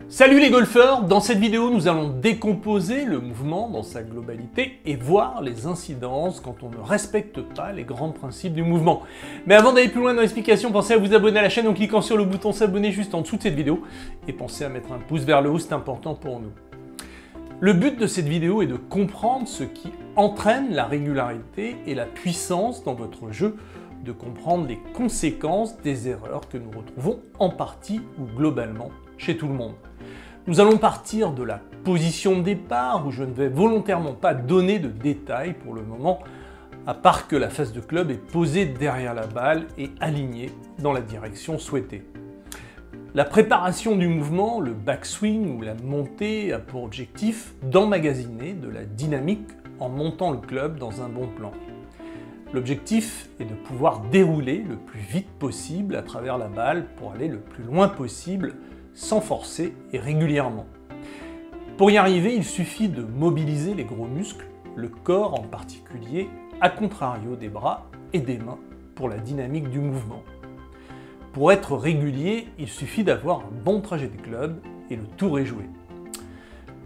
Salut les golfeurs! Dans cette vidéo, nous allons décomposer le mouvement dans sa globalité et voir les incidences quand on ne respecte pas les grands principes du mouvement. Mais avant d'aller plus loin dans l'explication, pensez à vous abonner à la chaîne en cliquant sur le bouton s'abonner juste en dessous de cette vidéo et pensez à mettre un pouce vers le haut, c'est important pour nous. Le but de cette vidéo est de comprendre ce qui entraîne la régularité et la puissance dans votre jeu, de comprendre les conséquences des erreurs que nous retrouvons en partie ou globalement chez tout le monde. Nous allons partir de la position de départ où je ne vais volontairement pas donner de détails pour le moment, à part que la face de club est posée derrière la balle et alignée dans la direction souhaitée. La préparation du mouvement, le backswing ou la montée a pour objectif d'emmagasiner de la dynamique en montant le club dans un bon plan. L'objectif est de pouvoir dérouler le plus vite possible à travers la balle pour aller le plus loin possible sans forcer et régulièrement. Pour y arriver, il suffit de mobiliser les gros muscles, le corps en particulier, à contrario des bras et des mains pour la dynamique du mouvement. Pour être régulier, il suffit d'avoir un bon trajet de club et le tour est joué.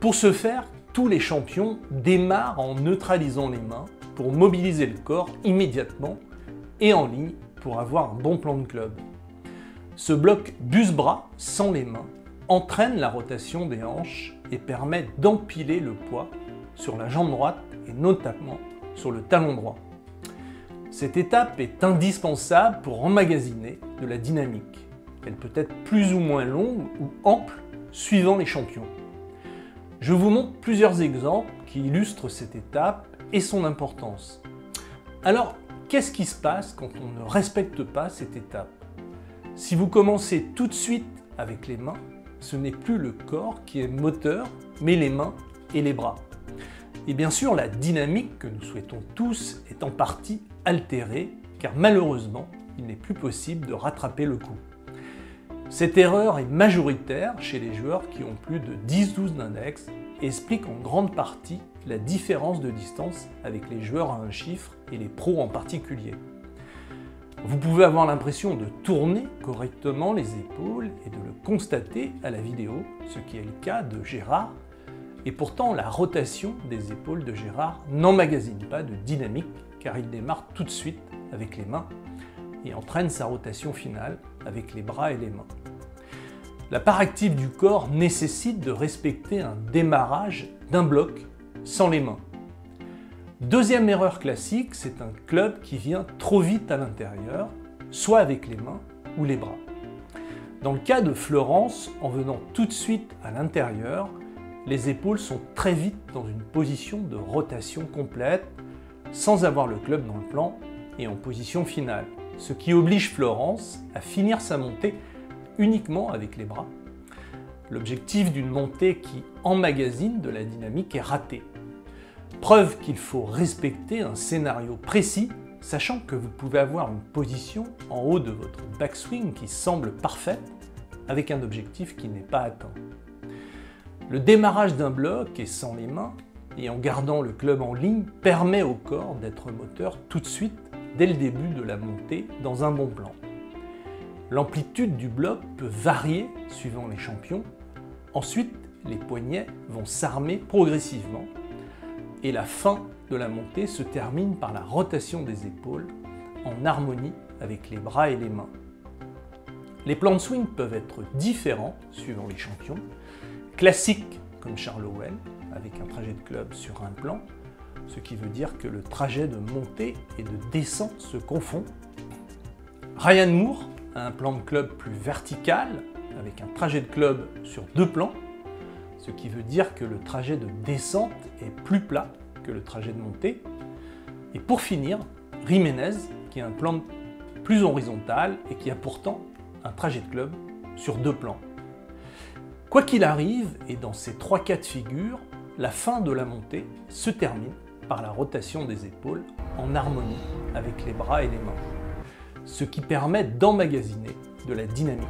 Pour ce faire, tous les champions démarrent en neutralisant les mains pour mobiliser le corps immédiatement et en ligne pour avoir un bon plan de club. Ce bloc buste-bras sans les mains entraîne la rotation des hanches et permet d'empiler le poids sur la jambe droite et notamment sur le talon droit. Cette étape est indispensable pour emmagasiner de la dynamique. Elle peut être plus ou moins longue ou ample suivant les champions. Je vous montre plusieurs exemples qui illustrent cette étape et son importance. Alors, qu'est-ce qui se passe quand on ne respecte pas cette étape ? Si vous commencez tout de suite avec les mains, ce n'est plus le corps qui est moteur, mais les mains et les bras. Et bien sûr, la dynamique que nous souhaitons tous est en partie altérée, car malheureusement, il n'est plus possible de rattraper le coup. Cette erreur est majoritaire chez les joueurs qui ont plus de 10-12 d'index et explique en grande partie la différence de distance avec les joueurs à un chiffre et les pros en particulier. Vous pouvez avoir l'impression de tourner correctement les épaules et de le constater à la vidéo, ce qui est le cas de Gérard, et pourtant la rotation des épaules de Gérard n'emmagasine pas de dynamique car il démarre tout de suite avec les mains et entraîne sa rotation finale avec les bras et les mains. La part active du corps nécessite de respecter un démarrage d'un bloc sans les mains. Deuxième erreur classique, c'est un club qui vient trop vite à l'intérieur, soit avec les mains ou les bras. Dans le cas de Florence, en venant tout de suite à l'intérieur, les épaules sont très vite dans une position de rotation complète, sans avoir le club dans le plan et en position finale, ce qui oblige Florence à finir sa montée uniquement avec les bras. L'objectif d'une montée qui emmagasine de la dynamique est raté. Preuve qu'il faut respecter un scénario précis, sachant que vous pouvez avoir une position en haut de votre backswing qui semble parfaite, avec un objectif qui n'est pas atteint. Le démarrage d'un bloc et sans les mains, et en gardant le club en ligne, permet au corps d'être moteur tout de suite, dès le début de la montée, dans un bon plan. L'amplitude du bloc peut varier suivant les champions. Ensuite, les poignets vont s'armer progressivement, et la fin de la montée se termine par la rotation des épaules en harmonie avec les bras et les mains. Les plans de swing peuvent être différents suivant les champions, classiques comme Charles Howell avec un trajet de club sur un plan, ce qui veut dire que le trajet de montée et de descente se confond. Ryan Moore a un plan de club plus vertical avec un trajet de club sur deux plans, ce qui veut dire que le trajet de descente est plus plat que le trajet de montée. Et pour finir, Jiménez, qui a un plan plus horizontal et qui a pourtant un trajet de club sur deux plans. Quoi qu'il arrive, et dans ces trois cas de figure, la fin de la montée se termine par la rotation des épaules en harmonie avec les bras et les mains, ce qui permet d'emmagasiner de la dynamique.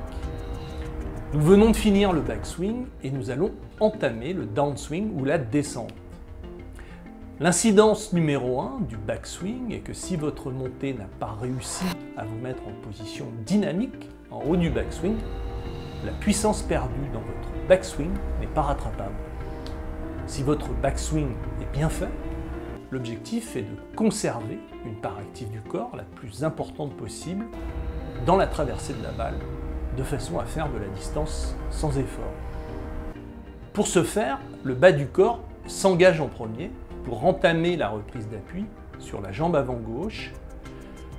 Nous venons de finir le backswing et nous allons entamer le downswing ou la descente. L'incidence numéro 1 du backswing est que si votre montée n'a pas réussi à vous mettre en position dynamique en haut du backswing, la puissance perdue dans votre backswing n'est pas rattrapable. Si votre backswing est bien fait, l'objectif est de conserver une part active du corps la plus importante possible dans la traversée de la balle, de façon à faire de la distance sans effort. Pour ce faire, le bas du corps s'engage en premier pour entamer la reprise d'appui sur la jambe avant gauche.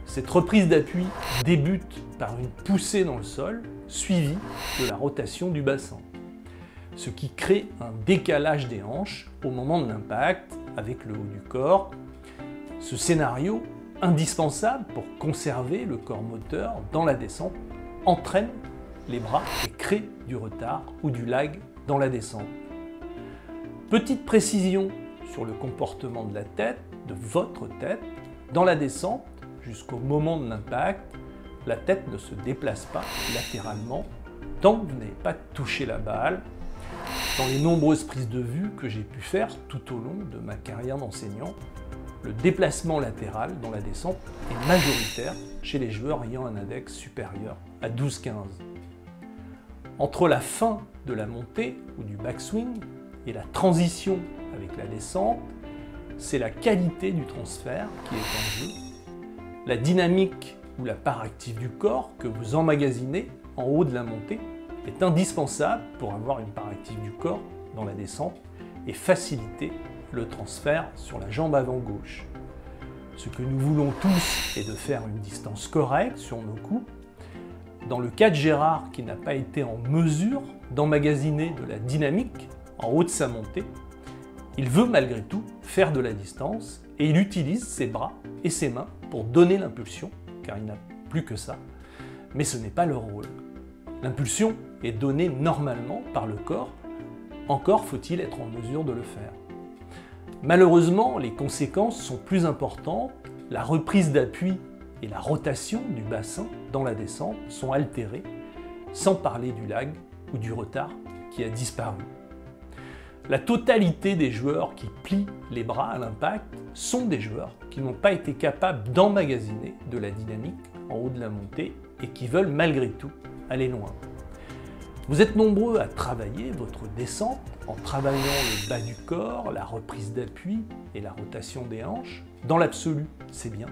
Cette reprise d'appui débute par une poussée dans le sol, suivie de la rotation du bassin, ce qui crée un décalage des hanches au moment de l'impact avec le haut du corps. Ce scénario, indispensable pour conserver le corps moteur dans la descente, entraîne les bras et crée du retard ou du lag dans la descente. Petite précision sur le comportement de la tête, de votre tête, dans la descente jusqu'au moment de l'impact. La tête ne se déplace pas latéralement tant que vous n'avez pas touché la balle. Dans les nombreuses prises de vue que j'ai pu faire tout au long de ma carrière d'enseignant, le déplacement latéral dans la descente est majoritaire chez les joueurs ayant un index supérieur à 12-15. Entre la fin de la montée ou du backswing et la transition avec la descente, c'est la qualité du transfert qui est en jeu, la dynamique ou la part active du corps que vous emmagasinez en haut de la montée est indispensable pour avoir une part active du corps dans la descente et faciliter le transfert sur la jambe avant gauche. Ce que nous voulons tous est de faire une distance correcte sur nos coups. Dans le cas de Gérard qui n'a pas été en mesure d'emmagasiner de la dynamique en haut de sa montée, il veut malgré tout faire de la distance et il utilise ses bras et ses mains pour donner l'impulsion, car il n'a plus que ça, mais ce n'est pas leur rôle. L'impulsion est donnée normalement par le corps, encore faut-il être en mesure de le faire. Malheureusement, les conséquences sont plus importantes, la reprise d'appui et la rotation du bassin dans la descente sont altérées, sans parler du lag ou du retard qui a disparu. La totalité des joueurs qui plient les bras à l'impact sont des joueurs qui n'ont pas été capables d'emmagasiner de la dynamique en haut de la montée et qui veulent malgré tout aller loin. Vous êtes nombreux à travailler votre descente en travaillant le bas du corps, la reprise d'appui et la rotation des hanches. Dans l'absolu, c'est bien.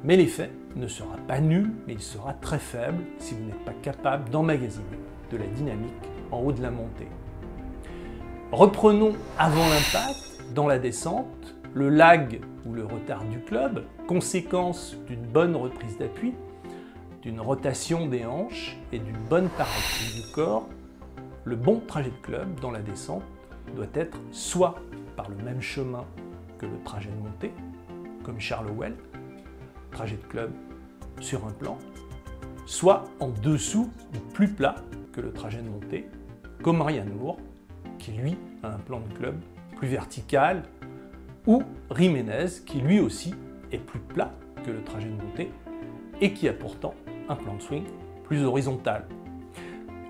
Mais l'effet ne sera pas nul, mais il sera très faible si vous n'êtes pas capable d'emmagasiner de la dynamique en haut de la montée. Reprenons avant l'impact, dans la descente, le lag ou le retard du club, conséquence d'une bonne reprise d'appui, d'une rotation des hanches et d'une bonne part active du corps. Le bon trajet de club dans la descente doit être soit par le même chemin que le trajet de montée, comme Charles Howell, trajet de club sur un plan, soit en dessous ou plus plat que le trajet de montée, comme Ryan Moore, qui lui a un plan de club plus vertical, ou Jiménez, qui lui aussi est plus plat que le trajet de montée, et qui a pourtant un plan de swing plus horizontal.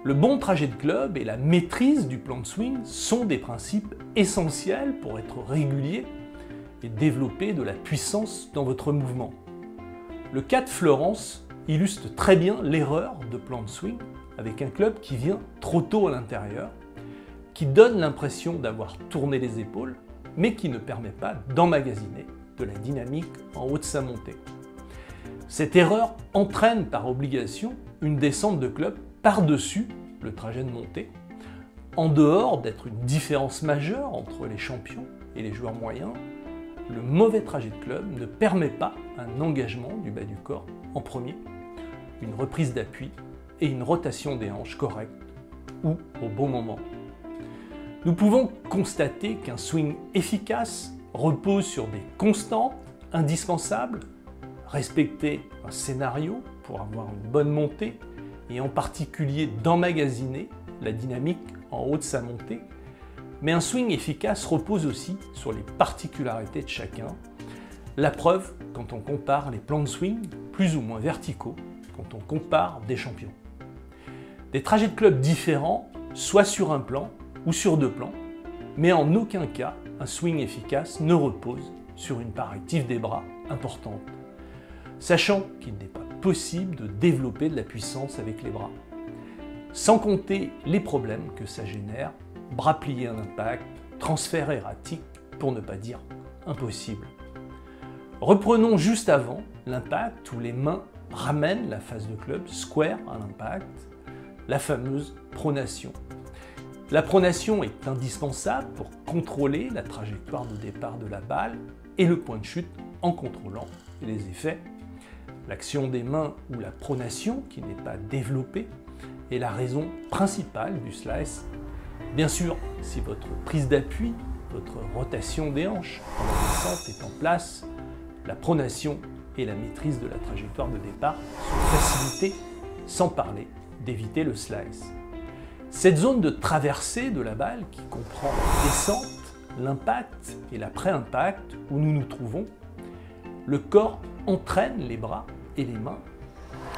Le bon trajet de club et la maîtrise du plan de swing sont des principes essentiels pour être régulier et développer de la puissance dans votre mouvement. Le cas de Florence illustre très bien l'erreur de plan de swing avec un club qui vient trop tôt à l'intérieur, qui donne l'impression d'avoir tourné les épaules, mais qui ne permet pas d'emmagasiner de la dynamique en haut de sa montée. Cette erreur entraîne par obligation une descente de club par-dessus le trajet de montée, en dehors d'être une différence majeure entre les champions et les joueurs moyens. Le mauvais trajet de club ne permet pas un engagement du bas du corps en premier, une reprise d'appui et une rotation des hanches correcte ou au bon moment. Nous pouvons constater qu'un swing efficace repose sur des constantes indispensables, respecter un scénario pour avoir une bonne montée et en particulier d'emmagasiner la dynamique en haut de sa montée. Mais un swing efficace repose aussi sur les particularités de chacun. La preuve quand on compare les plans de swing plus ou moins verticaux, quand on compare des champions. Des trajets de club différents, soit sur un plan ou sur deux plans, mais en aucun cas un swing efficace ne repose sur une part active des bras importante, sachant qu'il n'est pas possible de développer de la puissance avec les bras. Sans compter les problèmes que ça génère, bras pliés à l'impact, transfert erratique, pour ne pas dire impossible. Reprenons juste avant l'impact où les mains ramènent la face de club square à l'impact, la fameuse pronation. La pronation est indispensable pour contrôler la trajectoire de départ de la balle et le point de chute en contrôlant les effets. L'action des mains ou la pronation qui n'est pas développée est la raison principale du slice. Bien sûr, si votre prise d'appui, votre rotation des hanches dans la descente est en place, la pronation et la maîtrise de la trajectoire de départ sont facilitées, sans parler d'éviter le slice. Cette zone de traversée de la balle qui comprend la descente, l'impact et l'après-impact où nous nous trouvons, le corps entraîne les bras et les mains.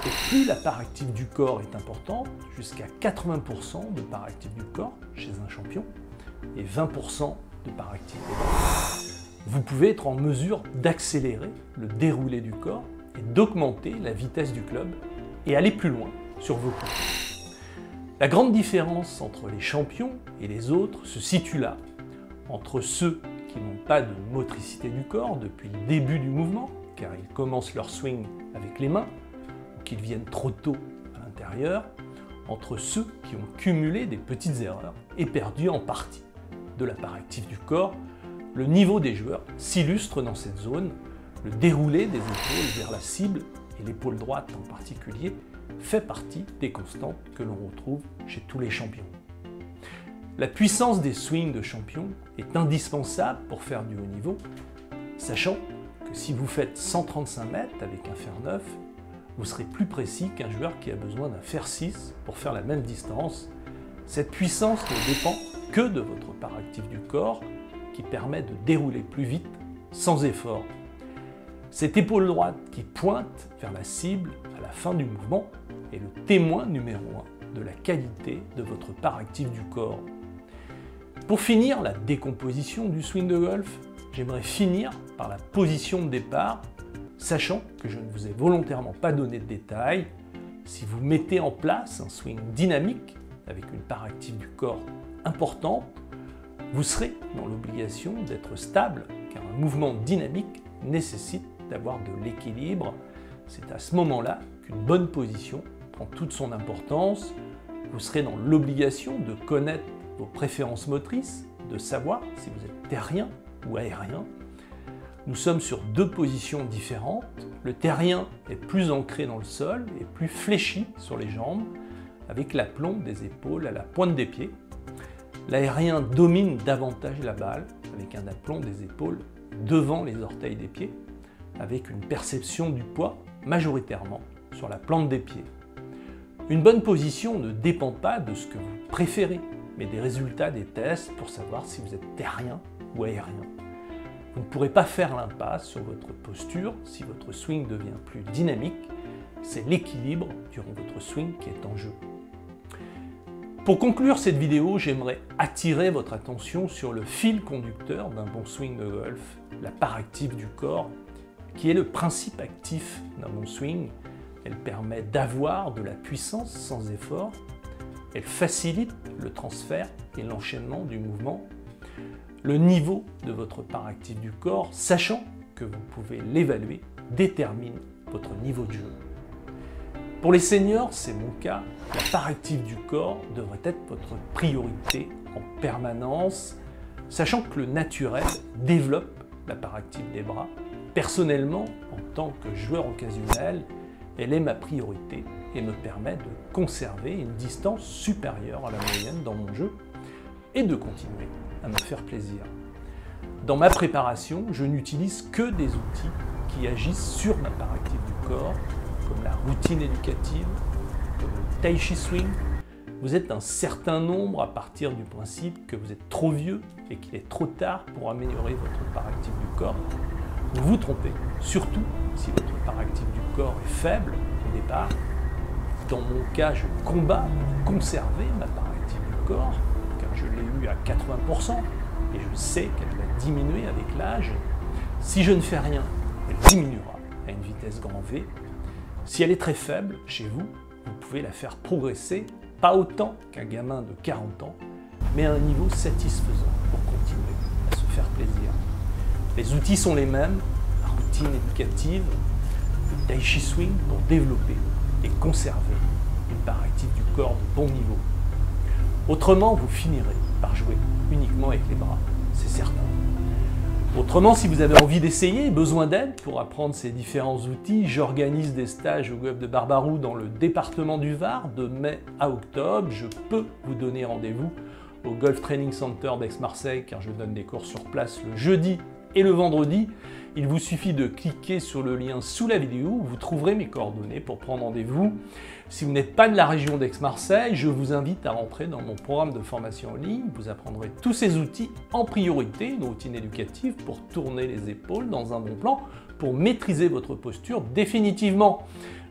Et plus la part active du corps est importante, jusqu'à 80% de part active du corps chez un champion et 20% de part active des bras, vous pouvez être en mesure d'accélérer le déroulé du corps et d'augmenter la vitesse du club et aller plus loin sur vos coups. La grande différence entre les champions et les autres se situe là, entre ceux qui n'ont pas de motricité du corps depuis le début du mouvement, car ils commencent leur swing avec les mains, ou qu'ils viennent trop tôt à l'intérieur, entre ceux qui ont cumulé des petites erreurs et perdu en partie de la part active du corps. Le niveau des joueurs s'illustre dans cette zone, le déroulé des épaules vers la cible, et l'épaule droite en particulier, fait partie des constantes que l'on retrouve chez tous les champions. La puissance des swings de champion est indispensable pour faire du haut niveau, sachant que si vous faites 135 mètres avec un fer 9, vous serez plus précis qu'un joueur qui a besoin d'un fer 6 pour faire la même distance. Cette puissance ne dépend que de votre part active du corps, qui permet de dérouler plus vite sans effort. Cette épaule droite qui pointe vers la cible à la fin du mouvement est le témoin numéro 1 de la qualité de votre part active du corps. Pour finir la décomposition du swing de golf, j'aimerais finir par la position de départ, sachant que je ne vous ai volontairement pas donné de détails. Si vous mettez en place un swing dynamique avec une part active du corps importante, vous serez dans l'obligation d'être stable, car un mouvement dynamique nécessite d'avoir de l'équilibre. C'est à ce moment-là qu'une bonne position prend toute son importance. Vous serez dans l'obligation de connaître vos préférences motrices, de savoir si vous êtes terrien ou aérien. Nous sommes sur deux positions différentes. Le terrien est plus ancré dans le sol et plus fléchi sur les jambes, avec l'aplomb des épaules à la pointe des pieds. L'aérien domine davantage la balle, avec un aplomb des épaules devant les orteils des pieds, avec une perception du poids majoritairement sur la plante des pieds. Une bonne position ne dépend pas de ce que vous préférez, mais des résultats des tests pour savoir si vous êtes terrien ou aérien. Vous ne pourrez pas faire l'impasse sur votre posture si votre swing devient plus dynamique. C'est l'équilibre durant votre swing qui est en jeu. Pour conclure cette vidéo, j'aimerais attirer votre attention sur le fil conducteur d'un bon swing de golf, la part active du corps, qui est le principe actif d'un bon swing. Elle permet d'avoir de la puissance sans effort. Elle facilite le transfert et l'enchaînement du mouvement. Le niveau de votre part active du corps, sachant que vous pouvez l'évaluer, détermine votre niveau de jeu. Pour les seniors, c'est mon cas, la part active du corps devrait être votre priorité en permanence, sachant que le naturel développe la part active des bras. Personnellement, en tant que joueur occasionnel, elle est ma priorité et me permet de conserver une distance supérieure à la moyenne dans mon jeu et de continuer à me faire plaisir. Dans ma préparation, je n'utilise que des outils qui agissent sur ma part active du corps, comme la routine éducative, comme le Tai Chi Swing. Vous êtes un certain nombre à partir du principe que vous êtes trop vieux et qu'il est trop tard pour améliorer votre part active du corps. Vous vous trompez, surtout si votre part active du corps est faible au départ. Dans mon cas, je combats pour conserver ma part active du corps, car je l'ai eu à 80%, et je sais qu'elle va diminuer avec l'âge. Si je ne fais rien, elle diminuera à une vitesse grand V. Si elle est très faible chez vous, vous pouvez la faire progresser, pas autant qu'un gamin de 40 ans, mais à un niveau satisfaisant pour continuer à se faire plaisir. Les outils sont les mêmes, la routine éducative, le Tai Chi Swing pour développer et conserver une part active du corps de bon niveau. Autrement, vous finirez par jouer uniquement avec les bras, c'est certain. Autrement, si vous avez envie d'essayer et besoin d'aide pour apprendre ces différents outils, j'organise des stages au golf de Barbaroux dans le département du Var de mai à octobre. Je peux vous donner rendez-vous au Golf Training Center d'Aix-Marseille car je donne des cours sur place le jeudi et le vendredi. Il vous suffit de cliquer sur le lien sous la vidéo où vous trouverez mes coordonnées pour prendre rendez-vous. Si vous n'êtes pas de la région d'Aix-Marseille, je vous invite à rentrer dans mon programme de formation en ligne. Vous apprendrez tous ces outils en priorité, une routine éducative pour tourner les épaules dans un bon plan, pour maîtriser votre posture définitivement.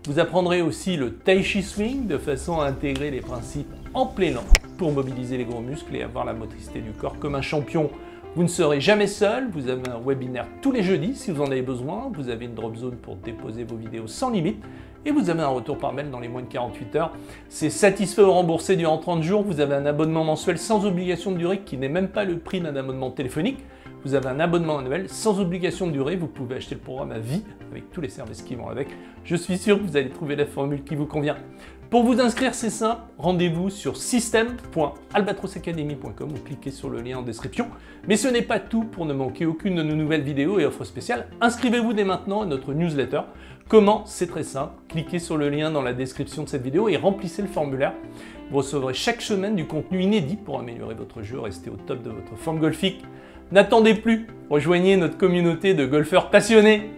Vous apprendrez aussi le Tai Chi Swing de façon à intégrer les principes en plein élan pour mobiliser les gros muscles et avoir la motricité du corps comme un champion. Vous ne serez jamais seul, vous avez un webinaire tous les jeudis si vous en avez besoin, vous avez une drop zone pour déposer vos vidéos sans limite et vous avez un retour par mail dans les moins de 48 heures. C'est satisfait ou remboursé durant 30 jours, vous avez un abonnement mensuel sans obligation de durée qui n'est même pas le prix d'un abonnement téléphonique. Vous avez un abonnement annuel sans obligation de durée, vous pouvez acheter le programme à vie avec tous les services qui vont avec. Je suis sûr que vous allez trouver la formule qui vous convient. Pour vous inscrire, c'est simple, rendez-vous sur system.albatrosacademy.com ou cliquez sur le lien en description. Mais ce n'est pas tout, pour ne manquer aucune de nos nouvelles vidéos et offres spéciales, inscrivez-vous dès maintenant à notre newsletter. Comment? C'est très simple, cliquez sur le lien dans la description de cette vidéo et remplissez le formulaire. Vous recevrez chaque semaine du contenu inédit pour améliorer votre jeu, rester au top de votre forme golfique. N'attendez plus, rejoignez notre communauté de golfeurs passionnés.